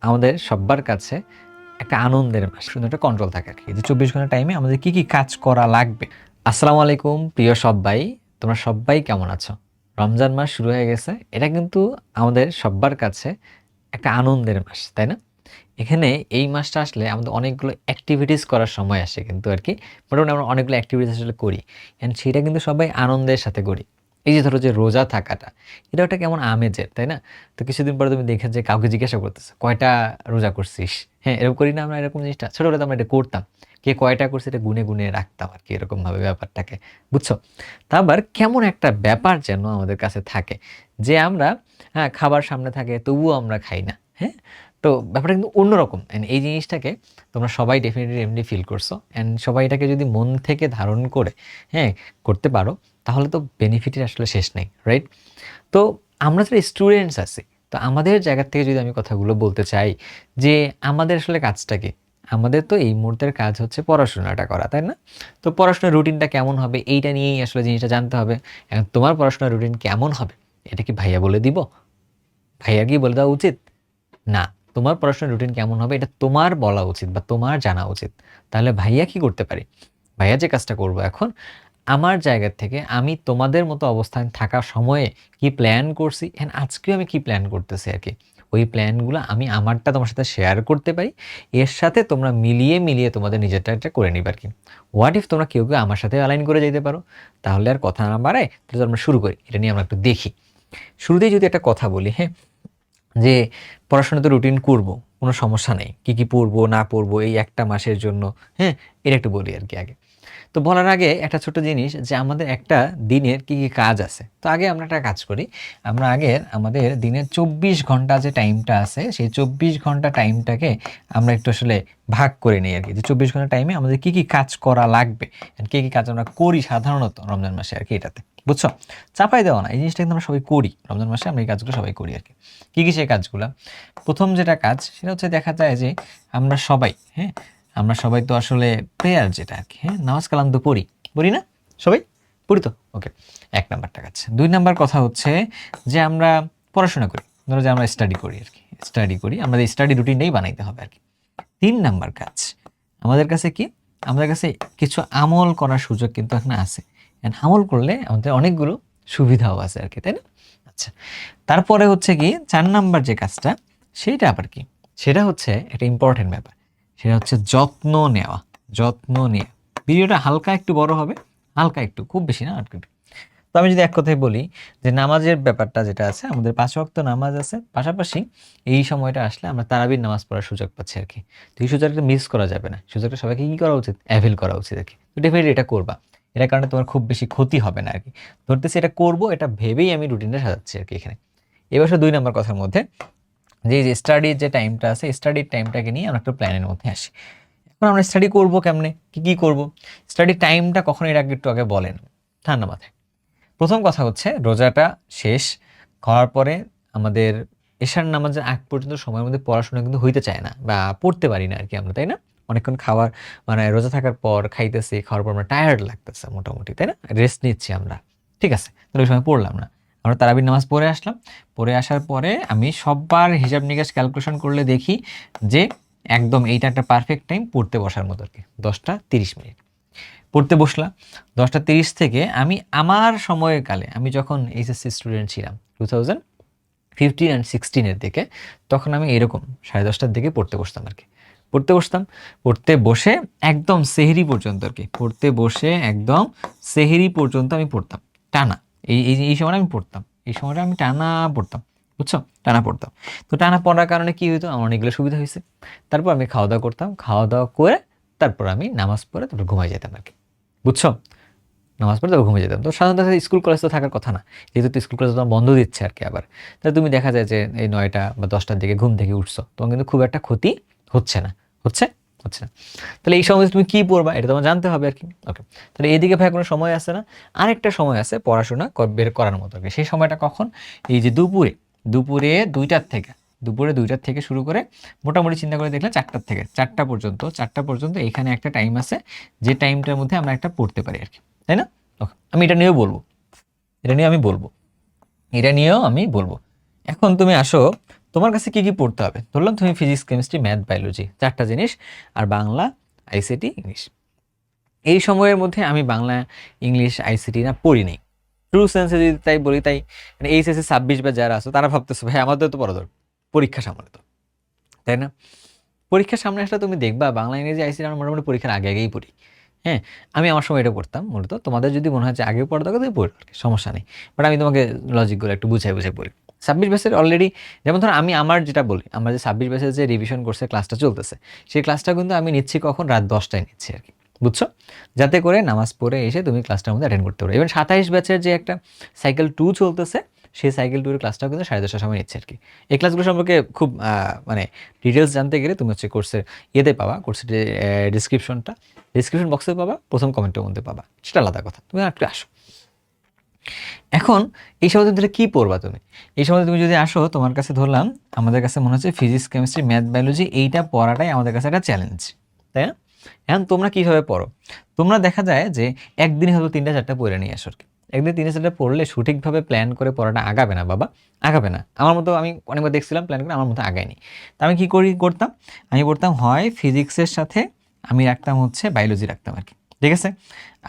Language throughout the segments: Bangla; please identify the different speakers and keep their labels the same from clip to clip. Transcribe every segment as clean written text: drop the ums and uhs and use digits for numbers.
Speaker 1: আমাদের সবার কাছে একটা আনন্দের মাস, সুন্দর একটা কন্ট্রোল থাকে আর কি, যে 24 ঘন্টা টাইমে আমাদের কি কি কাজ করা লাগবে। আসসালামু আলাইকুম প্রিয় সবাই, তোমরা সবাই কেমন আছো? রমজান মাস শুরু হয়ে গেছে, এটা কিন্তু আমাদের সবার কাছে একটা আনন্দের মাস, তাই না? এখানে এই মাসটা আসলে আমাদের অনেকগুলো অ্যাক্টিভিটিস করার সময় আসে কিন্তু আর কি, মোটামুটি আমরা অনেকগুলো অ্যাক্টিভিটিস আসলে করি, অ্যান্ড সেটা কিন্তু সবাই আনন্দের সাথে করি। এই যে ধরো যে রোজা থাকাটা, এটা একটা কেমন আমেজের, তাই না? তো কিছুদিন পরে তুমি দেখে যে কাউকে জিজ্ঞাসা করতেছে কয়টা রোজা করছিস, হ্যাঁ এরকম করি না আমরা, এরকম জিনিসটা ছোটবেলাতে আমরা এটা করতাম, কে কয়টা করছে এটা গুনে গুনে রাখতাম আর কি, এরকম ভাবে ব্যাপারটাকে, বুঝছো? তা আবার কেমন একটা ব্যাপার যেন আমাদের কাছে থাকে যে আমরা, হ্যাঁ খাবার সামনে থাকে তবুও আমরা খাই না, হ্যাঁ। তো ব্যাপারটা কিন্তু অন্যরকম, অ্যান্ড এই জিনিসটাকে তোমরা সবাই ডেফিনেটলি এমনি ফিল করছো, অ্যান্ড সবাই এটাকে যদি মন থেকে ধারণ করে, হ্যাঁ করতে পারো, তাহলে তো বেনিফিটের আসলে শেষ নেই, রাইট? তো আমরা যারা স্টুডেন্টস আছি, তো আমাদের জায়গা থেকে যদি আমি কথাগুলো বলতে চাই যে আমাদের আসলে কাজটা কি, আমাদের তো এই মুহূর্তের কাজ হচ্ছে পড়াশোনাটা করা, তাই না? তো পড়াশোনার রুটিনটা কেমন হবে এইটা নিয়েই আসলে জিনিসটা জানতে হবে। এখন তোমার পড়াশোনার রুটিন কেমন হবে এটা কি ভাইয়া বলে দিব? ভাইয়া কি বলে দেওয়া উচিত? না, তোমার পড়াশোনার রুটিন কেমন হবে এটা তোমার বলা উচিত বা তোমার জানা উচিত। তাহলে ভাইয়া কি করতে পারি? ভাইয়া যে কাজটা করব এখন, আমার জায়গা থেকে আমি তোমাদের মতো অবস্থান থাকা সময়ে কি প্ল্যান করছি, এন্ড আজকেও আমি কি প্ল্যান করতেছি আর কি, ওই প্ল্যানগুলো আমি আমারটা তোমার সাথে শেয়ার করতে পারি, এর সাথে তোমরা মিলিয়ে মিলিয়ে তোমাদের নিজেরটা একটা করে নিবে আর কি। হোয়াট ইফ তোমরা কেউ কেউ আমার সাথে অ্যালাইন করে যেতে পারো? তাহলে আর কথা না বাড়ায়, তাহলে আমরা শুরু করি, এটা নিয়ে আমরা একটু দেখি। শুরুতেই যদি একটা কথা বলি, হ্যাঁ, যে পড়াশোনাতে রুটিন করব, কোনো সমস্যা নেই, কি কি পড়বো না পড়বো এই একটা মাসের জন্য, হ্যাঁ এটা একটু বলি আর কি আগে। তো বলার আগে একটা ছোট জিনিস, যে আমাদের একটা দিনের কি কি কাজ আছে। তো আগে আমরা একটা কাজ করি, আমরা আগে আমাদের দিনের 24 ঘন্টা যে টাইমটা আছে, সেই 24 ঘন্টা টাইমটাকে আমরা একটু আসলে ভাগ করে নিই আর কি, যে 24 ঘন্টা টাইমে আমাদের কি কি কাজ করা লাগবে, কি কি কাজ আমরা করি সাধারণত রমজান মাসে আর কি, এটাতে বুঝছো? চাপাই দেওয়া না, এই জিনিসটা কিন্তু আমরা সবাই করি রমজান মাসে, আমরা এই কাজগুলো সবাই করি আর কি। কি কি সেই কাজগুলো? প্রথম যেটা কাজ সেটা হচ্ছে, দেখা যায় যে আমরা সবাই, হ্যাঁ আমরা সবাই তো আসলে প্রেয়ার যেটা আর কি, হ্যাঁ নামাজ কালাম তো পড়ি, পড়ি না সবাই? পড়ি তো, ওকে। 1 নাম্বারটা কাজ। 2 নাম্বার কথা হচ্ছে যে আমরা পড়াশোনা করি, ধরো যে আমরা স্টাডি করি আর কি, স্টাডি করি, আমাদের স্টাডি রুটিনটাই বানাইতে হবে আর কি। 3 নাম্বার কাজ আমাদের কাছে কি, আমাদের কাছে কিছু আমল করার সুযোগ কিন্তু এখন আছে, আমল করলে আমাদের অনেকগুলো সুবিধাও আছে আর কি, তাই না? আচ্ছা, তারপরে হচ্ছে কি 4 নাম্বার যে কাজটা, সেটা আবার কি, সেটা হচ্ছে একটা ইম্পর্টেন্ট ব্যাপার, সেটা হচ্ছে যত্ন নেওয়া। যত্ন নিয়ে, ভিডিওটা হালকা একটু বড় হবে, হালকা একটু, খুব বেশি না আর কি। তো আমি যদি এক কথায় বলি, যে নামাজের ব্যাপারটা যেটা আছে, আমাদের 5 ওয়াক্ত নামাজ আছে, পাশাপাশি এই সময়টা আসলে আমরা তারাবির নামাজ পড়ার সুযোগ পাচ্ছি আর কি। তো এই সুযোগটা মিস করা যাবে না, সুযোগটা সবাইকে কি করা উচিত, অ্যাভেল করা উচিত আর কি। তো ডেফিনেটলি এটা করবা, এটার কারণে তোমার খুব বেশি ক্ষতি হবে না আর কি। ধরতেছি এটা করব, এটা ভেবেই আমি রুটিনটা সাজাচ্ছি আর কি এখানে। এবার 2 নাম্বার কথার মধ্যে, যে স্টাডির যে টাইমটা আছে, স্টাডির টাইমটাকে নিয়ে আমরা একটা প্ল্যানের মধ্যে আসি। এখন আমরা স্টাডি করব কেমনে, কি কি করব, স্টাডির টাইমটা কখন, এর আগে একটু আগে বলেন ঠান্ডা মাথায়। প্রথম কথা হচ্ছে, রোজাটা শেষ হওয়ার পরে আমাদের এশার নামাজের আগ পর্যন্ত সময়ের মধ্যে পড়াশোনা কিন্তু হইতে চায় না, বা পড়তে পারি না আর কি আমরা, তাই না? অনেকক্ষণ খাওয়ার, মানে রোজা থাকার পর খাইতেছি, খাওয়ার পর আমরা টায়ার্ড লাগতেছে মোটামুটি, তাই না? রেস্ট নিচ্ছি আমরা, ঠিক আছে, তাহলে ওই সময় পড়লাম না। আমরা তারাবির নামাজ পড়ে আসলাম, পড়ে আসার পরে আমি সববার হিসাব নিকাশ ক্যালকুলেশন করলে দেখি যে একদম এইটা একটা পারফেক্ট টাইম পড়তে বসার মতো আর কি, 10টা 30 মিনিট পড়তে বসলাম। 10টা 30 থেকে আমি আমার সময়কালে, আমি যখন এইচএসসি স্টুডেন্ট ছিলাম 2015 and 16 দিকে, তখন আমি এরকম 10:30টার দিকে পড়তে বসতাম আর কি। পড়তে বসতাম, পড়তে বসে একদম সেহরি পর্যন্ত আর কি, পড়তে বসে একদম সেহরি পর্যন্ত আমি পড়তাম টানা। এই সময়টা আমি পড়তাম, এই সময়টা আমি টানা পড়তাম, বুঝছো? টানা পড়তাম। তো টানা পড়ার কারণে কি হইতো, আমার অনেকগুলো সুবিধা হয়েছে। তারপর আমি খাওয়া দাওয়া করতাম, খাওয়া দাওয়া করে তারপর আমি নামাজ পড়ে তারপর ঘুমাই যেতাম আর কি, বুঝছো? নামাজ পড়ে তারপর ঘুমিয়ে যেতাম। তো সাধারণত স্কুল কলেজ তো থাকার কথা না, যেহেতু তো স্কুল কলেজ তোমার বন্ধ দিচ্ছে আর কি আবার। তাহলে তুমি দেখা যায় যে এই 9টা বা 10টার দিকে ঘুম থেকে উঠছো, তোমার কিন্তু খুব একটা ক্ষতি হচ্ছে না, হচ্ছে হচ্ছে না। তাহলে এই সময় তুমি কি পড়বা এটা তোমার জানতে হবে আর কি, ওকে। তাহলে এইদিকে ভাই কোনো সময় আছে না, আরেকটা সময় আছে পড়াশোনা বের করার মতো আর কি। সেই সময়টা কখন, এই যে দুপুরে, দুপুরে 2টার থেকে, দুপুরে 2টার থেকে শুরু করে মোটামুটি চিন্তা করে দেখলে 4টার থেকে 4টা পর্যন্ত, 4টা পর্যন্ত এখানে একটা টাইম আছে, যে টাইমটার মধ্যে আমরা একটা পড়তে পারি আর কি, তাই না? ওকে, আমি এটা নিয়েও বলবো, এটা নিয়ে আমি বলবো, এটা নিয়েও আমি বলবো। এখন তুমি আসো তোমার কাছে কি কি পড়তে হবে? ধরলাম তুমি ফিজিক্স, কেমিস্ট্রি, ম্যাথ, বায়োলজি 4টা জিনিস, আর বাংলা, আইসিটি, ইংলিশ। এই সময়ের মধ্যে আমি বাংলা, ইংলিশ, আইসিটি না পড়ি নাই। ট্রু সেন্সে যদি তাই বলি, তাই মানে এইচএসসি 26 বা যারা আছে তারা ভাবতেছে ভাই আমাদের তো পড়া দরকার, পরীক্ষা সামনে তো, তাই না? পরীক্ষার সামনে আসলে তুমি দেখবা বাংলা, ইংরেজি, আইসিটি আমরা মোটামুটি পরীক্ষার আগে আগেই পড়ি। হ্যাঁ, আমি আমার সময় এটা করতাম মূলত। তোমাদের যদি মনে হয় যে আগেও পড়া দরকার তুমি পড়ো আর কি, সমস্যা নেই। বাট আমি তোমাকে লজিকগুলো একটু বুঝাই বুঝাই বলি। 26 ব্যাচের অলরেডি, যেমন ধরো আমি আমার যেটা বলি, আমার যে 26 ব্যাচের যে রিভিশন কোর্সে ক্লাসটা চলতেছে, সেই ক্লাসটা কিন্তু আমি নিচ্ছি কখন, রাত 10টায় নিচ্ছি আর কি, বুঝছো? যাতে করে নামাজ পড়ে এসে তুমি ক্লাসটার মধ্যে অ্যাটেন্ড করতে পারো। এবার 27 ব্যাচের যে একটা সাইকেল 2 চলতেছে, সেই সাইকেল 2 এর ক্লাসটাও কিন্তু 10:30টার সময় নিচ্ছে আর কি। এই ক্লাসগুলো সম্পর্কে খুব মানে ডিটেলস জানতে গেলে তুমি হচ্ছে কোর্সের ইয়েতে পাবা, কোর্সের যে ডিসক্রিপশন বক্সে পাবা, প্রথম কমেন্টের মধ্যে পাবা, সেটা আলাদা কথা। তুমি একটু আসো। এখন এই সময় তুমি কী পড়বা তুমি? এই সময় তুমি যদি আসো, তোমার কাছে ধরলাম আমাদের কাছে মনে হচ্ছে ফিজিক্স, কেমিস্ট্রি, ম্যাথ, বায়োলজি এইটা পড়াটাই আমাদের কাছে একটা চ্যালেঞ্জ, তাই না? এখন তোমরা কীভাবে পড়ো? তোমরা দেখা যায় যে একদিনে হয়তো 3টা 4টা পড়ে নিয়ে আসো আর কি। একদিন 3টা 4টা পড়লে সঠিকভাবে প্ল্যান করে পড়াটা আগাবে না বাবা, আগাবে না। আমার মতো আমি অনেকবার দেখছিলাম প্ল্যান করে, আমার মতো আগায়নি। তা আমি কী করতাম, আমি পড়তাম হয় ফিজিক্সের সাথে আমি রাখতাম হচ্ছে বায়োলজি রাখতাম আর কি, ঠিক আছে?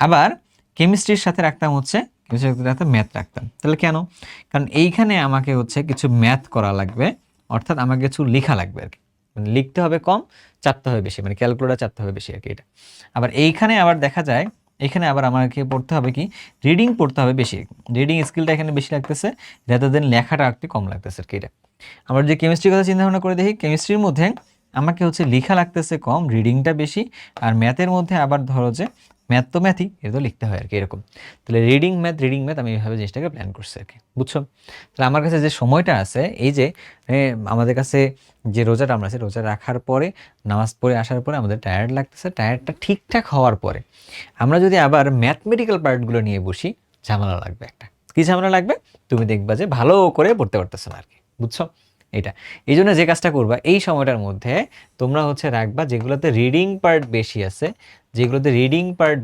Speaker 1: আবার কেমিস্ট্রির সাথে রাখতাম হচ্ছে, কেমিস্ট্রির সাথে রাখতাম ম্যাথ রাখতাম। তাহলে কেন? কারণ এইখানে আমাকে হচ্ছে কিছু ম্যাথ করা লাগবে, অর্থাৎ আমাকে কিছু লেখা লাগবে আর কি। মানে লিখতে হবে কম, চাপতে হবে বেশি, মানে ক্যালকুলেটার চাপতে হবে বেশি আর কি এটা। আবার এইখানে আবার দেখা যায়, এখানে আবার আমাকে পড়তে হবে কি, রিডিং পড়তে হবে বেশি। রিডিং স্কিলটা এখানে বেশি লাগতেছে, রাদার দেন লেখাটা একটু কম লাগতেছে আর কি এটা। আমরা যে কেমিস্ট্রির কথা চিন্তা ভাবনা করে দেখি, কেমিস্ট্রির মধ্যে আমাকে হচ্ছে লেখা লাগতেছে কম, রিডিংটা বেশি। আর ম্যাথের মধ্যে আবার ধরো যে ম্যাথ তো ম্যাথই, এটা তো লিখতে হয় আর কি এরকম। তাহলে রিডিং ম্যাথ আমি এইভাবে জিনিসটাকে প্ল্যান করছি আর কি, বুঝছো? তাহলে আমার কাছে যে সময়টা আছে, এই যে আমাদের কাছে যে রোজাটা আমরা আছে, রোজা রাখার পরে নামাজ পড়ে আসার পরে আমাদের টায়ার্ড লাগতেছে, টায়ার্ডটা ঠিকঠাক হওয়ার পরে আমরা যদি আবার ম্যাথমেটিক্যাল পার্টগুলো নিয়ে বসি, ঝামেলা লাগবে একটা। কী ঝামেলা লাগবে? তুমি দেখবা যে ভালো করে পড়তে পারতেছো না আর কি, বুঝছো? এটা এই জন্য যে কাজটা করবা এই সময়টার মধ্যে, তোমরা হচ্ছে রাখবা যেগুলোতে রিডিং পার্ট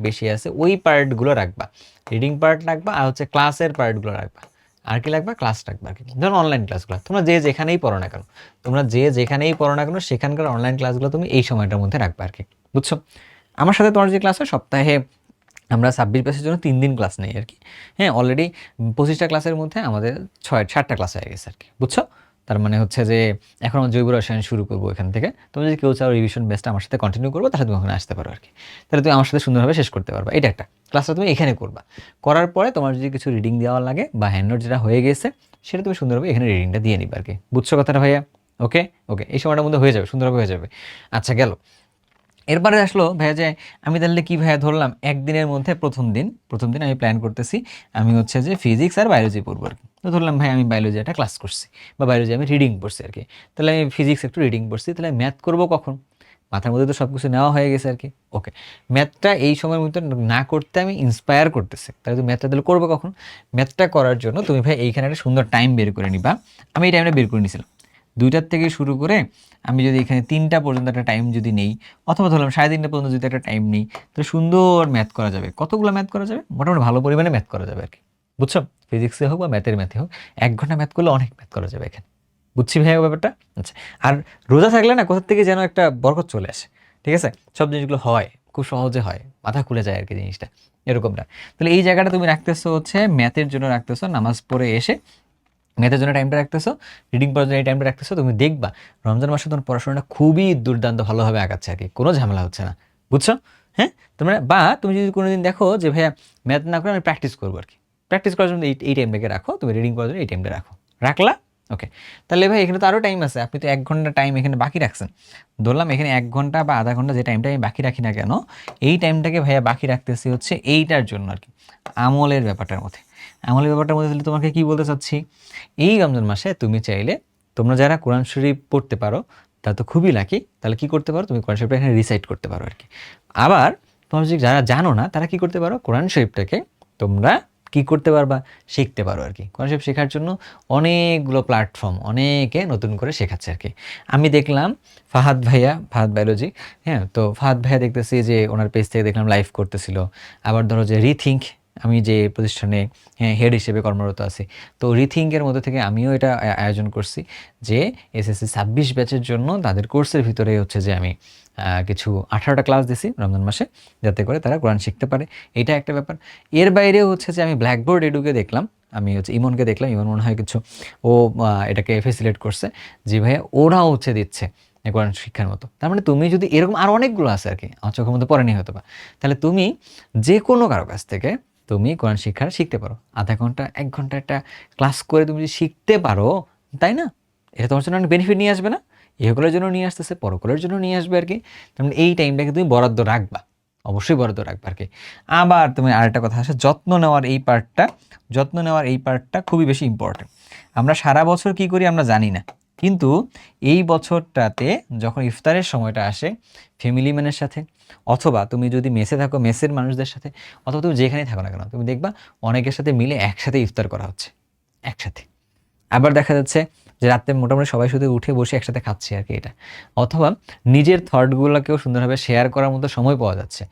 Speaker 1: বেশি আছে, ওই পার্টগুলো রাখবা। রিডিং পার্ট রাখবা, আর হচ্ছে ক্লাসের পার্টগুলো রাখবা। আর কি রাখবা? ক্লাস রাখবা আর কি। ধরুন অনলাইন ক্লাসগুলো তোমরা যে যেখানেই পড়ো না কেন, সেখানকার অনলাইন ক্লাসগুলো তুমি এই সময়টার মধ্যে রাখবা আর কি, বুঝছো? আমার সাথে তোমার যে ক্লাস হয় সপ্তাহে, আমরা 26 ব্যাচের জন্য 3 দিন ক্লাস নেই আর কি। হ্যাঁ, অলরেডি 25টা ক্লাসের মধ্যে আমাদের 7টা ক্লাস হয়ে গেছে আর কি, বুঝছো? তার মানে হচ্ছে যে এখন আমরা জৈব রসায়ন শুরু করবো এখান থেকে। তুমি যদি কেউ চাও রিভিশন বেসটা আমার সাথে কন্টিনিউ করবো, তাহলে তুমি ওখানে আসতে পারো আর কি। তাহলে তুমি আমার সাথে সুন্দরভাবে শেষ করতে পারবা। এটা একটা ক্লাসটা তুমি এখানে করবা। করার পরে তোমার যদি কিছু রিডিং দেওয়া লাগে বা হ্যান্ড নোট যেটা হয়ে গেছে, সেটা তুমি সুন্দরভাবে এখানে রিডিংটা দিয়ে নিবা আর কি, বুঝছো কথাটা ভাইয়া? ওকে ওকে, এই সময়টার মধ্যে হয়ে যাবে, সুন্দরভাবে হয়ে যাবে। আচ্ছা গেল। এরপরে আসলো ভাইয়া যে আমি তাহলে কি ভাইয়া ধরলাম একদিনের মধ্যে প্রথম দিন আমি প্ল্যান করতেছি আমি হচ্ছে যে ফিজিক্স আর বায়োলজি পড়বো আর কি। তো ধরলাম ভাই আমি বায়োলজি একটা ক্লাস করছি বা বায়োলজি আমি রিডিং পড়ছি আর কি। তাহলে আমি ফিজিক্স একটু রিডিং পড়ছি, তাহলে ম্যাথ করবো কখন? মাথার মধ্যে তো সব কিছু নেওয়া হয়ে গেছে আর কি। ওকে, ম্যাথটা এই সময়ের মধ্যে না করতে আমি ইন্সপায়ার করতেছি, তাহলে তুমি ম্যাথটা তাহলে করবো কখন? ম্যাথটা করার জন্য তুমি ভাই এইখানে একটা সুন্দর টাইম বের করে নিবা। আমি এই টাইমটা বের করে নিয়েছিলাম 2টার থেকে শুরু করে, আমি যদি এখানে 3টা পর্যন্ত একটা টাইম যদি নেই, অথবা ধরলাম 3:30টা পর্যন্ত যদি একটা টাইম নেই, তাহলে সুন্দর ম্যাথ করা যাবে। কতগুলো ম্যাথ করা যাবে? মোটামুটি ভালো পরিমাণে ম্যাথ করা যাবে আর কি, বুঝছো? ফিজিক্সে হোক বা ম্যাথে হোক, 1 ঘন্টা ম্যাথ করলে অনেক ম্যাথ করা যাবে এখানে, বুঝছি ভাইয়া ব্যাপারটা? আচ্ছা, আর রোজা থাকলে না কোথা থেকে যেন একটা বরকত চলে আসে, ঠিক আছে? সব জিনিসগুলো হয় খুব সহজে হয়, মাথা খুলে যায় আর কি জিনিসটা, এরকমটা। তাহলে এই জায়গাটা তুমি রাখতেছো হচ্ছে ম্যাথের জন্য রাখতেছো, নামাজ পড়ে এসে ম্যাথের জন্য টাইমটা রাখতেছো, রিডিং পড়ার জন্য এই টাইমটা রাখতেছো। তুমি দেখবা রমজান মাসে তোমার পড়াশোনাটা খুবই দুর্দান্ত ভালোভাবে আগাচ্ছে আর কি, কোনো ঝামেলা হচ্ছে না, বুঝছো? হ্যাঁ, তোমরা বা তুমি যদি কোনোদিন দেখো যে ভাইয়া ম্যাথ না করে আমি প্র্যাকটিস করবো আর কি, প্র্যাকটিস করার জন্য এই টাইমটাকে রাখো, তুমি রিডিং পড়ার জন্য এই টাইমটা রাখলা। ওকে, তাহলে ভাই এখানে তো আরও টাইম আছে, আপনি তো 1 ঘন্টা টাইম এখানে বাকি রাখছেন। ধরলাম এখানে 1 ঘন্টা বা আধা ঘন্টা যে টাইমটা আমি বাকি রাখি না কেন, এই টাইমটাকে ভাইয়া বাকি রাখতেছি হচ্ছে এইটার জন্য আর কি, আমলের ব্যাপারটার মধ্যে। আমলের ব্যাপারটার মধ্যে তাহলে তোমাকে কি বলতে চাচ্ছি, এই রমজান মাসে তুমি চাইলে, তোমরা যারা কোরআন শরীফ পড়তে পারো তারা তো খুবই লাকি, তাহলে কি করতে পারো, তুমি কোরআন শরীফটা এখানে রিসাইট করতে পারো আর কি। আবার তোমরা যদি যারা জানো না তারা কি করতে পারো, কোরআন শরীফটাকে তোমরা কি করতে পারবা, শিখতে পারো আর কি। কোরআন শরীফ শেখার জন্য অনেকগুলো প্ল্যাটফর্ম, অনেকে নতুন করে শেখাচ্ছে আর কি। আমি দেখলাম ফাহাদ বায়োলজি, হ্যাঁ, তো ফাহাদ ভাইয়া দেখতেছি যে ওনার পেজ থেকে দেখলাম লাইভ করতেছিল। আবার ধরো যে রিথিঙ্ক আমি যে প্রতিষ্ঠানে হেড হিসেবে কর্মরত আছি, তো রিথিঙ্কের মধ্যে থেকে আমিও এটা আয়োজন করছি যে এসএসসি 26 ব্যাচের জন্য তাদের কোর্সের ভিতরে হচ্ছে যে আমি কিছু 18টা ক্লাস দিছি রমজান মাসে, যাতে করে তারা কোরআন শিখতে পারে। এটা একটা ব্যাপার। এর বাইরেও হচ্ছে যে আমি ব্ল্যাকবোর্ড এডুকে দেখলাম, আমি হচ্ছে ইমনকে দেখলাম, ইমন মনে হয় কিছু ও এটাকে ফেসিলেট করছে, যে ভাইয়া ওরাও হচ্ছে দিচ্ছে কোরআন শিক্ষার মতো। তার মানে তুমি যদি এরকম আরও অনেকগুলো আছে আর কি, আমার চোখের মধ্যে পড়েনি হয়তো বা, তাহলে তুমি যে কোনো কারো কাছ থেকে তুমি কোরআন শিক্ষা শিখতে পারো। আধা ঘন্টা 1 ঘন্টা একটা ক্লাস করে তুমি যদি শিখতে পারো, তাই না? এটা তোমার জন্য অনেক বেনিফিট নিয়ে আসবে না? ইহকুলের জন্য নিয়ে আসতেছে, পরকুলের জন্য নিয়ে আসবে আর কি। তার মানে এই টাইমটাকে তুমি বরাদ্দ রাখবা, অবশ্যই বরাদ্দ রাখবা আর কি। আবার তুমি আরেকটা কথা আসে, যত্ন নেওয়ার এই পার্টটা খুবই বেশি ইম্পর্টেন্ট। আমরা সারা বছর কি করি আমরা জানি না, কিন্তু এই বছরটাতে যখন ইফতারের সময়টা আসে ফ্যামিলি ম্যানের সাথে, অথবা তুমি যদি মেসে থাকো মেসের মানুষদের সাথে, অথবা তুমি যেখানেই থাকো না কেন, তুমি দেখবা অনেকের সাথে মিলে একসাথে ইফতার করা হচ্ছে একসাথে। আবার দেখা যাচ্ছে যে রাতে মোটামুটি সবাই শুধু উঠে বসে একসাথে খাচ্ছে আর কি এটা। অথবা নিজের থটগুলোকেও সুন্দরভাবে শেয়ার করার মতো সময় পাওয়া যাচ্ছে।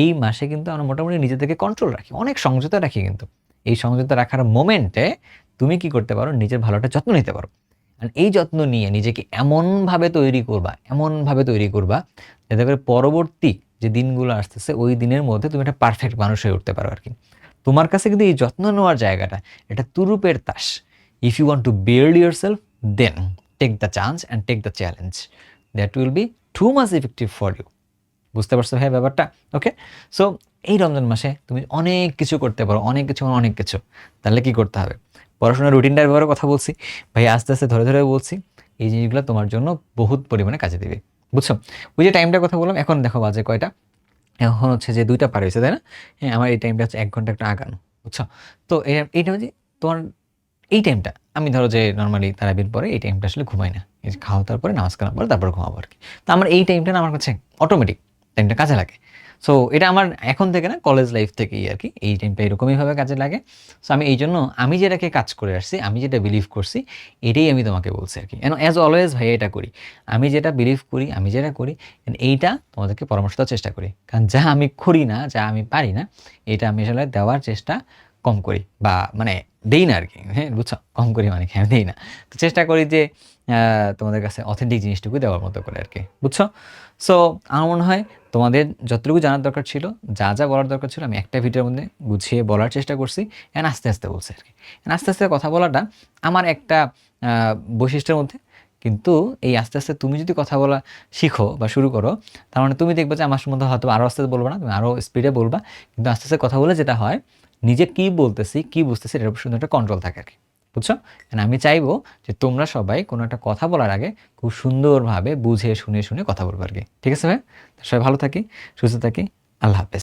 Speaker 1: এই মাসে কিন্তু আমরা মোটামুটি নিজেদেরকে কন্ট্রোল রাখি, অনেক সংযত রাখি, কিন্তু এই সংযত রাখার মোমেন্টে তুমি কি করতে পারো, নিজের ভালোটা যত্ন নিতে পারো। আর এই যত্ন নিয়ে নিজেকে এমনভাবে তৈরি করবা যাতে করে পরবর্তী যে দিনগুলো আসতেছে ওই দিনের মধ্যে তুমি একটা পারফেক্ট মানুষ হয়ে উঠতে পারো আর কি। তোমার কাছে কিন্তু এই যত্ন নেওয়ার জায়গাটা এটা তুরুপের তাস। If you want to build yourself, then take the chance and take the challenge. That will be too much effective for you. বুঝতে পারছো ভাই ব্যাপারটা? ওকে? সো এই রমজান মাসে তুমি অনেক কিছু করতে পারো, অনেক কিছু। তাহলে কি করতে হবে? পড়াশোনার রুটিনটার ব্যাপারে কথা বলছি। ভাই আস্তে, আস্তে ধরে বলছি। এই জিনিসগুলো তোমার জন্য বহুত পরিমাণে কাজে দিবে। বুঝছো? ওই যে টাইমটার কথা বললাম, এখন দেখো বাজে কয়টা? এখন হচ্ছে যে 2টা পার হয়েছে, তাই না? হ্যাঁ, আমার এই টাইমটা হচ্ছে 1 ঘন্টা একটা আগানো। বুঝছো? তো এইটা হচ্ছে তোমার এই টাইমটা, আমি ধরো যে নরমালি তারাবির পরে এই টাইমটা আসলে ঘুমাই না। এই যে খাওয়া দাওয়ার পরে নামাজ কালাম পরে তারপর ঘুমাবো আর কি। তো আমার এই টাইমটা না আমার কাছে অটোমেটিক টাইমটা কাজে লাগে। সো এটা আমার এখন থেকে না, কলেজ লাইফ থেকেই আর কি এই টাইমটা এরকমইভাবে কাজে লাগে। সো আমি এইজন্য আমি যেটাকে কাজ করে আসছি, আমি যেটা বিলিভ করছি, এটাই আমি তোমাকে বলছি আর কি। অ্যাজ অলওয়েজ ভাই এটা করি। আমি যেটা বিলিভ করি, আমি যেটা করি, এইটা তোমাদেরকে পরামর্শ দেওয়ার চেষ্টা করি। কারণ যা আমি করি না, যা আমি পারি না, এটা আমি আসলে দেওয়ার চেষ্টা কম করি, বা মানে দেই না আর কি। হ্যাঁ, বুঝছো? কম করি মানে কি, আমি দেই না। তো চেষ্টা করি যে তোমাদের কাছে অথেন্টিক জিনিসটুকু দেওয়ার মতো করে আর কি। বুঝছো? সো আমার মনে হয় তোমাদের যতটুকু জানার দরকার ছিল, যা বলার দরকার ছিল, আমি একটা ভিডিওর মধ্যে গুছিয়ে বলার চেষ্টা করছি। এন্ড আস্তে, আস্তে বলছি আর কি। আস্তে, আস্তে কথা বলাটা আমার একটা বৈশিষ্ট্যের মধ্যে। কিন্তু এই আস্তে, আস্তে তুমি যদি কথা বলা শিখো বা শুরু করো, তার মানে তুমি দেখবে যে আমার মধ্যে হয়তো আরও আস্তে বলবা না, তুমি আরও স্পিডে বলবা। কিন্তু আস্তে, আস্তে কথা বলে যেটা হয়, নিজে কি বলতেছি, কি বুঝতেছি, এটার উপর সুন্দর একটা কন্ট্রোল থাকে আর কি। বুঝছো? আমি চাইবো যে তোমরা সবাই কোনো একটা কথা বলার আগে খুব সুন্দরভাবে বুঝে শুনে কথা বলবো আর কি। ঠিক আছে ভাই? সবাই ভালো থাকি, সুস্থ থাকি। আল্লাহ হাফেজ।